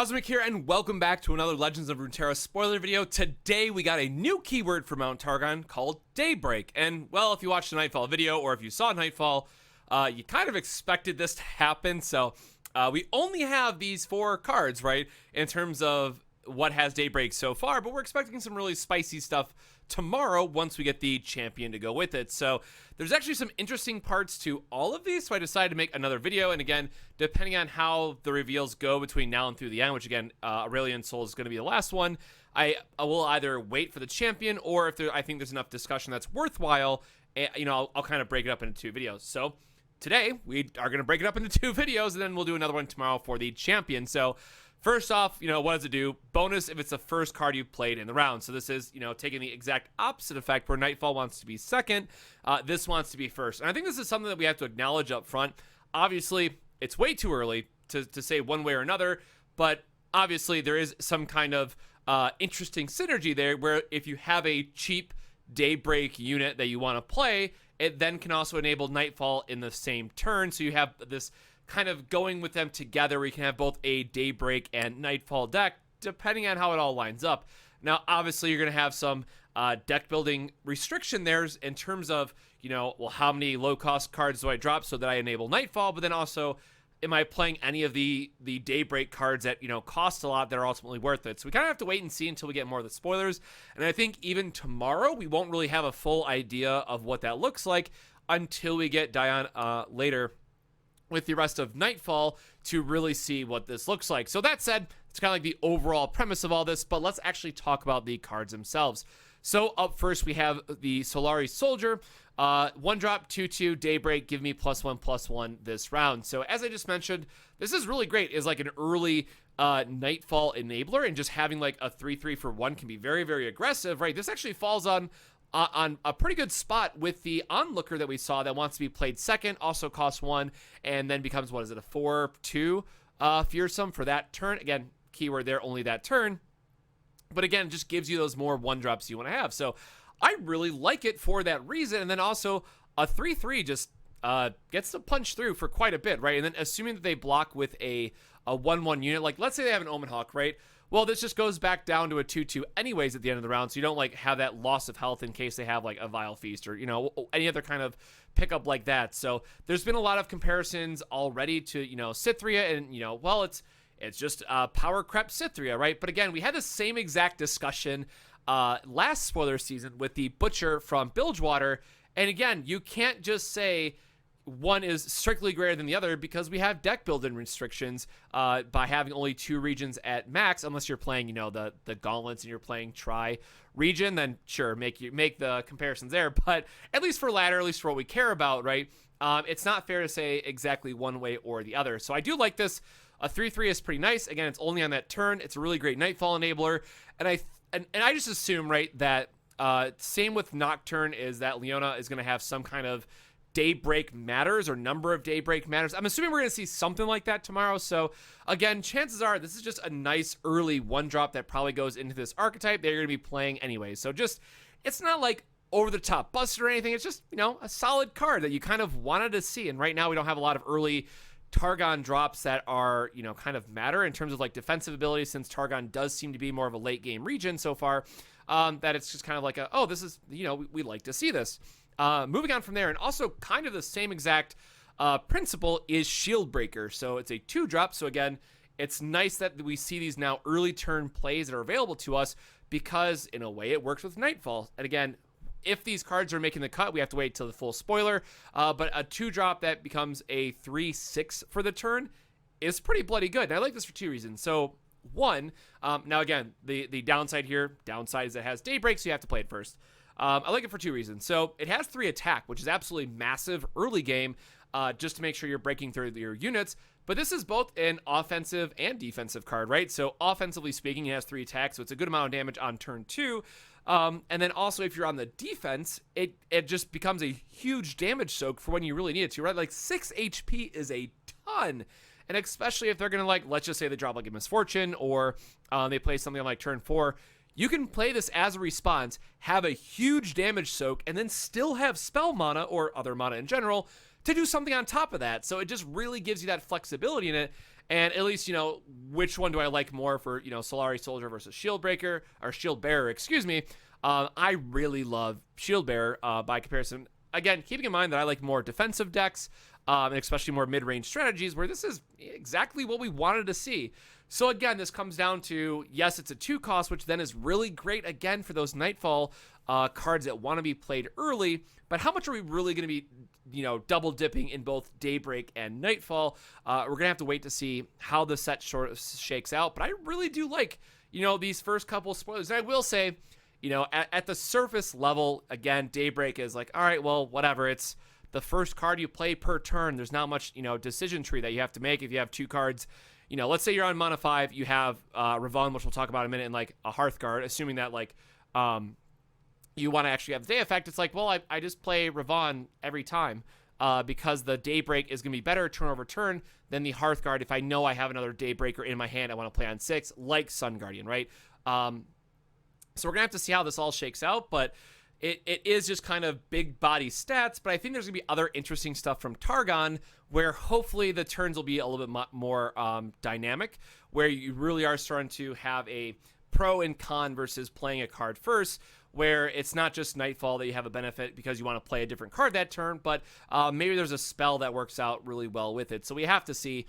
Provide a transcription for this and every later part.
Cosmic here, and welcome back to another Legends of Runeterra spoiler video. Today we got a new keyword for Mount Targon called Daybreak. And, well, if you watched the Nightfall video, or if you saw Nightfall, you kind of expected this to happen. So, we only have these 4 cards, right, in terms of what has Daybreak so far, but we're expecting some really spicy stuff tomorrow once we get the champion to go with it. So there's actually some interesting parts to all of these, so I decided to make another video. And again, depending on how the reveals go between now and through the end, which again, Aurelion Soul is going to be the last one, I will either wait for the champion, or if I think there's enough discussion that's worthwhile, you know, I'll kind of break it up into 2 videos. So today we are going to break it up into 2 videos, and then we'll do another one tomorrow for the champion. So first off, you know, what does it do? Bonus if it's the first card you played in the round. So this is, you know, taking the exact opposite effect where Nightfall wants to be second. This wants to be first. And I think this is something that we have to acknowledge up front. Obviously, it's way too early to say one way or another, but obviously there is some kind of interesting synergy there where if you have a cheap Daybreak unit that you want to play, it then can also enable Nightfall in the same turn. So you have this kind of going with them together. We can have both a Daybreak and Nightfall deck, depending on how it all lines up. Now, obviously, you're going to have some deck building restriction there in terms of, you know, well, how many low-cost cards do I drop so that I enable Nightfall? But then also, am I playing any of the Daybreak cards that, you know, cost a lot that are ultimately worth it? So we kind of have to wait and see until we get more of the spoilers. And I think even tomorrow, we won't really have a full idea of what that looks like until we get Dion later with the rest of Nightfall to really see what this looks like. So that said, it's kind of like the overall premise of all this, but let's actually talk about the cards themselves. So up first, we have the Solari Soldier, 1-drop, 2/2, Daybreak, give me +1/+1 this round. So as I just mentioned, this is really great as like an early Nightfall enabler, and just having like a 3/3 for 1 can be very, very aggressive, right? This actually falls on a pretty good spot with the Onlooker that we saw that wants to be played second, also costs 1, and then becomes, what is it, a 4/2 fearsome for that turn. Again, keyword there, only that turn. But again, it just gives you those more 1-drops you want to have. So I really like it for that reason. And then also a 3/3 just gets to punch through for quite a bit, right? And then assuming that they block with a 1/1 unit, like let's say they have an Omen Hawk, right? Well, this just goes back down to a 2/2 anyways at the end of the round, so you don't like have that loss of health in case they have like a Vile Feast or, you know, any other kind of pickup like that. So there's been a lot of comparisons already to, you know, Cythria, and, you know, well, it's just power crept Cythria, right? But again, we had the same exact discussion last spoiler season with the Butcher from Bilgewater, and again, you can't just say one is strictly greater than the other because we have deck building restrictions by having only 2 regions at max, unless you're playing, you know, the gauntlets and you're playing tri-region, then sure, make the comparisons there. But at least for ladder, at least for what we care about, right, it's not fair to say exactly one way or the other. So I do like this. A 3/3 is pretty nice. Again, it's only on that turn. It's a really great Nightfall enabler, and I just assume, right, that same with Nocturne is that Leona is going to have some kind of Daybreak matters or number of Daybreak matters. I'm assuming we're going to see something like that tomorrow. So again, chances are this is just a nice early 1-drop that probably goes into this archetype that you're going to be playing anyway. So just, it's not like over the top busted or anything. It's just, you know, a solid card that you kind of wanted to see. And right now we don't have a lot of early Targon drops that are, you know, kind of matter in terms of like defensive ability, since Targon does seem to be more of a late game region so far, that it's just kind of like oh, this is, you know, we like to see this. Moving on from there, and also kind of the same exact principle is Shield Breaker. So it's a 2-drop. So again, it's nice that we see these now early turn plays that are available to us, because in a way it works with Nightfall. And again, if these cards are making the cut, we have to wait till the full spoiler. But a 2-drop that becomes a 3/6 for the turn is pretty bloody good. And I like this for 2 reasons. So one, now again, the downside is it has Daybreak, so you have to play it first. I like it for 2 reasons. So it has 3 attack, which is absolutely massive early game, just to make sure you're breaking through your units. But this is both an offensive and defensive card, right? So offensively speaking, it has 3 attacks, so it's a good amount of damage on turn 2. And then also, if you're on the defense, it just becomes a huge damage soak for when you really need it to, right? Like 6 HP is a ton. And especially if they're going to, like, let's just say they drop like a Misfortune, or they play something like turn 4. You can play this as a response, have a huge damage soak, and then still have spell mana or other mana in general to do something on top of that. So it just really gives you that flexibility in it. And at least, which one do I like more for, Solari Soldier versus Shield Breaker, or Shield Bearer, excuse me. I really love Shield Bearer by comparison. Again, keeping in mind that I like more defensive decks, and especially more mid-range strategies, where this is exactly what we wanted to see. So again, this comes down to, yes, it's a 2 cost, which then is really great, again, for those Nightfall cards that want to be played early, but how much are we really going to be, double dipping in both Daybreak and Nightfall? We're going to have to wait to see how the set sort of shakes out, but I really do like, these first couple spoilers. And I will say, at the surface level, again, Daybreak is like, all right, well, whatever, it's the first card you play per turn. There's not much, decision tree that you have to make if you have 2 cards. Let's say you're on mana 5, you have Ravon, which we'll talk about in a minute, and like a Hearthguard, assuming that like you want to actually have the day effect. It's like, well, I just play Ravon every time because the Daybreak is going to be better turn over turn than the Hearthguard if I know I have another Daybreaker in my hand I want to play on 6, like Sun Guardian, right? So we're going to have to see how this all shakes out, but it is just kind of big body stats, but I think there's going to be other interesting stuff from Targon where hopefully the turns will be a little bit more dynamic, where you really are starting to have a pro and con versus playing a card first, where it's not just Nightfall that you have a benefit because you want to play a different card that turn, but maybe there's a spell that works out really well with it. So we have to see,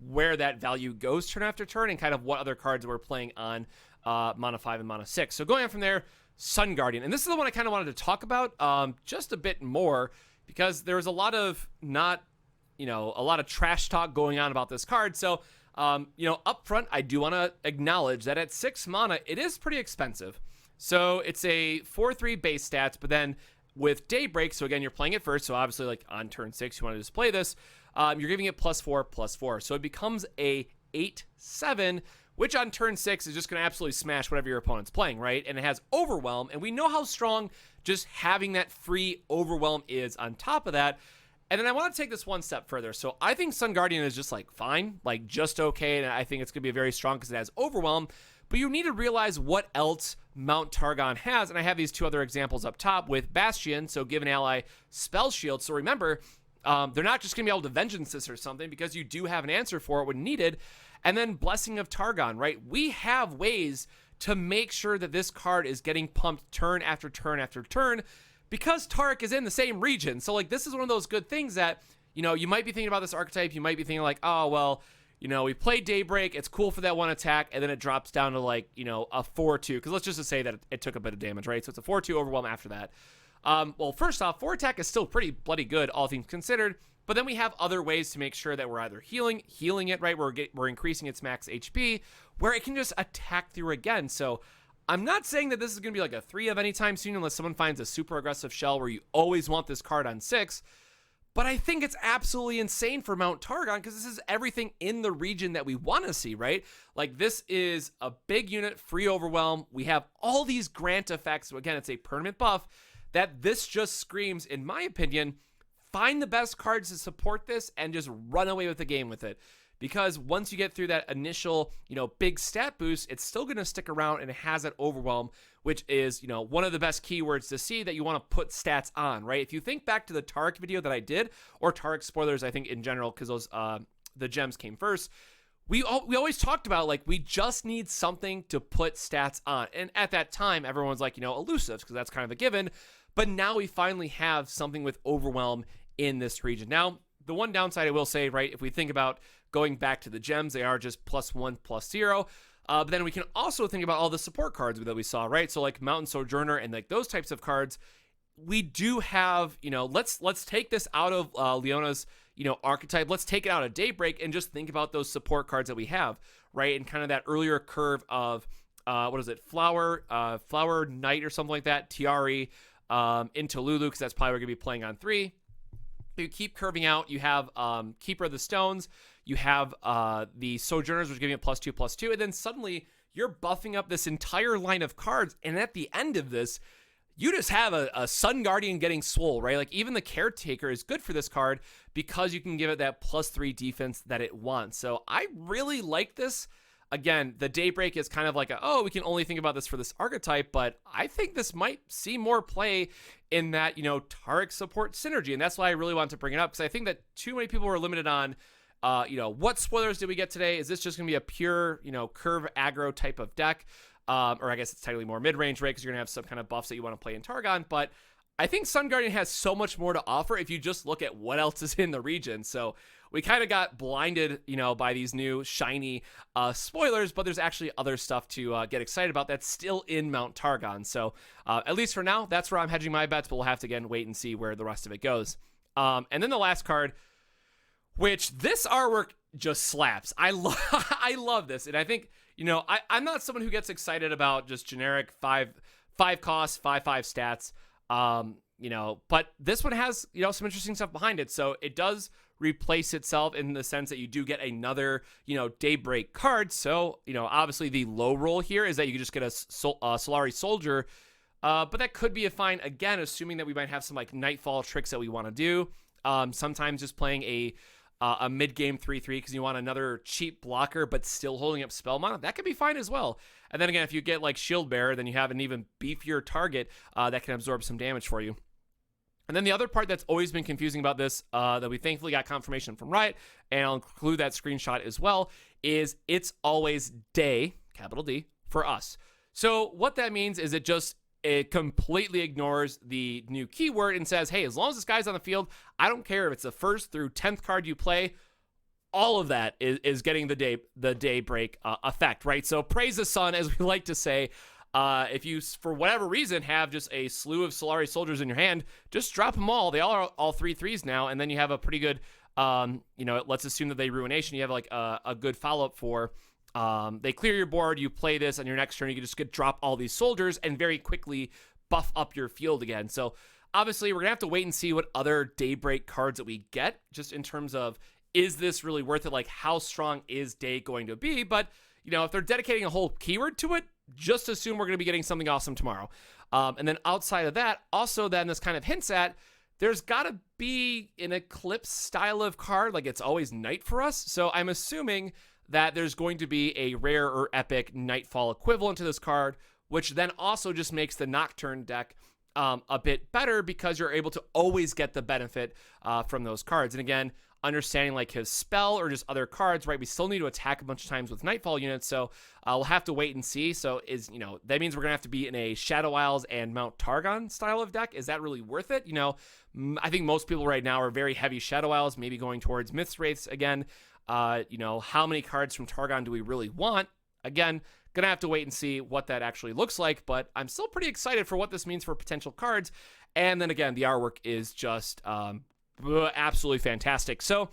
where that value goes turn after turn and kind of what other cards we're playing on mana 5 and mana 6. So going on from there, Sun Guardian. And this is the one I kind of wanted to talk about just a bit more because there was a lot of a lot of trash talk going on about this card. So, up front, I do want to acknowledge that at 6 mana, it is pretty expensive. So it's a 4/3 base stats, but then with Daybreak, so again, you're playing it first. So obviously, like on turn 6, you want to display this. You're giving it +4/+4. So it becomes a 8/7, which on turn 6 is just going to absolutely smash whatever your opponent's playing, right? And it has Overwhelm, and we know how strong just having that free Overwhelm is on top of that. And then I want to take this one step further. So I think Sun Guardian is just like fine, like just okay, and I think it's going to be very strong because it has Overwhelm. But you need to realize what else Mount Targon has, and I have these 2 other examples up top with Bastion, so give an ally Spell Shield. So remember, they're not just going to be able to Vengeance this or something because you do have an answer for it when needed. And then Blessing of Targon, right? We have ways to make sure that this card is getting pumped turn after turn after turn because Tark is in the same region. So, like, this is one of those good things that, you might be thinking about this archetype. You might be thinking like, oh, well, we played Daybreak. It's cool for that one attack. And then it drops down to like, a 4/2. Because let's just say that it took a bit of damage, right? So it's a 4/2 Overwhelm after that. Well, first off, 4 attack is still pretty bloody good, all things considered. But then we have other ways to make sure that we're either healing it, right? We're increasing its max HP, where it can just attack through again. So I'm not saying that this is going to be like a 3 of any time soon unless someone finds a super aggressive shell where you always want this card on 6. But I think it's absolutely insane for Mount Targon because this is everything in the region that we want to see, right? Like this is a big unit, free Overwhelm. We have all these grant effects. So again, it's a permanent buff that this just screams, in my opinion, find the best cards to support this and just run away with the game with it. Because once you get through that initial, big stat boost, it's still going to stick around and it has that Overwhelm, which is, one of the best keywords to see that you want to put stats on, right? If you think back to the Tark video that I did, or Tark spoilers, I think in general, because those, the gems came first, we always talked about, like, we just need something to put stats on. And at that time, everyone was like, elusives, because that's kind of a given. But now we finally have something with Overwhelm in this region. Now, the one downside I will say, right, if we think about going back to the gems, they are just +1/+0. But then we can also think about all the support cards that we saw, right? So like Mountain Sojourner and like those types of cards, we do have, let's take this out of Leona's, archetype. Let's take it out of Daybreak and just think about those support cards that we have, right? And kind of that earlier curve of, Flower Knight or something like that, Tiari, into Lulu, because that's probably we're going to be playing on 3. You keep curving out. You have Keeper of the Stones. You have the Sojourners, which are giving it +2/+2. And then suddenly you're buffing up this entire line of cards. And at the end of this, you just have a Sun Guardian getting swole, right? Like even the Caretaker is good for this card because you can give it that +3 defense that it wants. So I really like this. Again, the Daybreak is kind of like we can only think about this for this archetype, but I think this might see more play in that, Taric support synergy. And that's why I really want to bring it up, because I think that too many people were limited on, What spoilers did we get today? Is this just going to be a pure, curve aggro type of deck? Or I guess it's technically more mid-range, right? Because you're going to have some kind of buffs that you want to play in Targon. But I think Sun Guardian has so much more to offer if you just look at what else is in the region. So we kind of got blinded, by these new shiny spoilers, but there's actually other stuff to get excited about that's still in Mount Targon. So at least for now, that's where I'm hedging my bets, but we'll have to, again, wait and see where the rest of it goes. And then the last card, which this artwork just slaps. I love this. And I think, I'm not someone who gets excited about just generic 5 cost, 5/5 stats. But this one has, some interesting stuff behind it. So it does replace itself in the sense that you do get another, Daybreak card. So, obviously the low roll here is that you can just get a Solari Soldier. But that could be a fine, again, assuming that we might have some like Nightfall tricks that we want to do. Sometimes just playing a mid-game 3/3 because you want another cheap blocker but still holding up spell mana. That could be fine as well. And then again, if you get like Shield Bearer, then you have an even beefier target that can absorb some damage for you. And then the other part that's always been confusing about this, that we thankfully got confirmation from Riot, and I'll include that screenshot as well, is it's always day, capital D, for us. So what that means is it completely ignores the new keyword and says, hey, as long as this guy's on the field, I don't care if it's the 1st through 10th card you play, all of that is getting the Daybreak effect, right? So praise the sun, as we like to say. If you, for whatever reason, have just a slew of Solari Soldiers in your hand, just drop them all. They all are all 3/3s now, and then you have a pretty good, let's assume that they Ruination. You have like a good follow-up for... they clear your board, you play this, on your next turn you can just drop all these soldiers and very quickly buff up your field again. So obviously we're gonna have to wait and see what other Daybreak cards that we get, just in terms of, is this really worth it? Like, how strong is Day going to be? But if they're dedicating a whole keyword to it, just assume we're gonna be getting something awesome tomorrow. And then outside of that, also then this kind of hints at there's gotta be an Eclipse style of card, like it's always night for us. So I'm assuming that there's going to be a rare or epic Nightfall equivalent to this card, which then also just makes the Nocturne deck a bit better because you're able to always get the benefit from those cards. And again, understanding like his spell or just other cards, right? We still need to attack a bunch of times with Nightfall units, so we'll have to wait and see. So that means we're gonna have to be in a Shadow Isles and Mount Targon style of deck. Is that really worth it? I think most people right now are very heavy Shadow Isles, maybe going towards Myths Wraiths again. How many cards from Targon do we really want? Again, gonna have to wait and see what that actually looks like, but I'm still pretty excited for what this means for potential cards. And then again, the artwork is just absolutely fantastic. So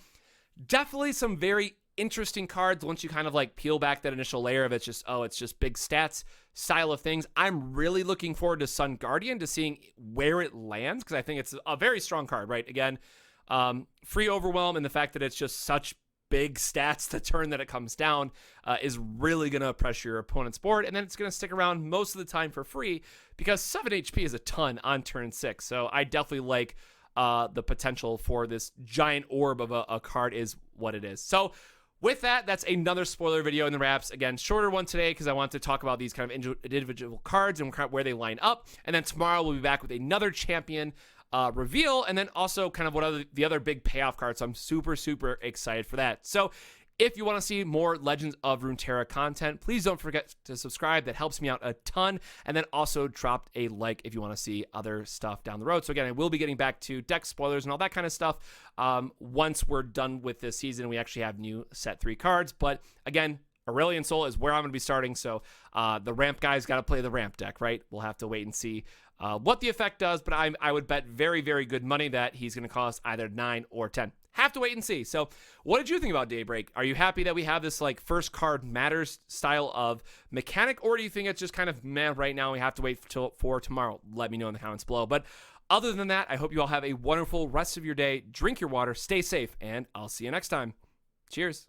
definitely some very interesting cards once you kind of like peel back that initial layer of it's just big stats style of things. I'm really looking forward to Sun Guardian, to seeing where it lands, because I think it's a very strong card, right? Again, free overwhelm, and the fact that it's just such big stats the turn that it comes down is really going to pressure your opponent's board, and then it's going to stick around most of the time for free because 7 HP is a ton on turn 6. So I definitely like the potential for this giant orb of a card is what it is. So with that, that's another spoiler video in the wraps. Again, shorter one today because I want to talk about these kind of individual cards and where they line up. And then tomorrow we'll be back with another champion reveal, and then also kind of what the other big payoff cards. So I'm super, super excited for that. So if you want to see more Legends of Runeterra content, please don't forget to subscribe. That helps me out a ton. And then also drop a like if you want to see other stuff down the road. So again, I will be getting back to deck spoilers and all that kind of stuff once we're done with this season and we actually have new set 3 cards. But again, Aurelion Sol is where I'm going to be starting. So the ramp guys got to play the ramp deck, right? We'll have to wait and see what the effect does. But I would bet very, very good money that he's going to cost either 9 or 10. Have to wait and see. So what did you think about Daybreak? Are you happy that we have this like first card matters style of mechanic, or do you think it's just kind of meh right now? We have to wait for tomorrow. Let me know in the comments below. But other than that, I hope you all have a wonderful rest of your day. Drink your water, stay safe, and I'll see you next time. Cheers.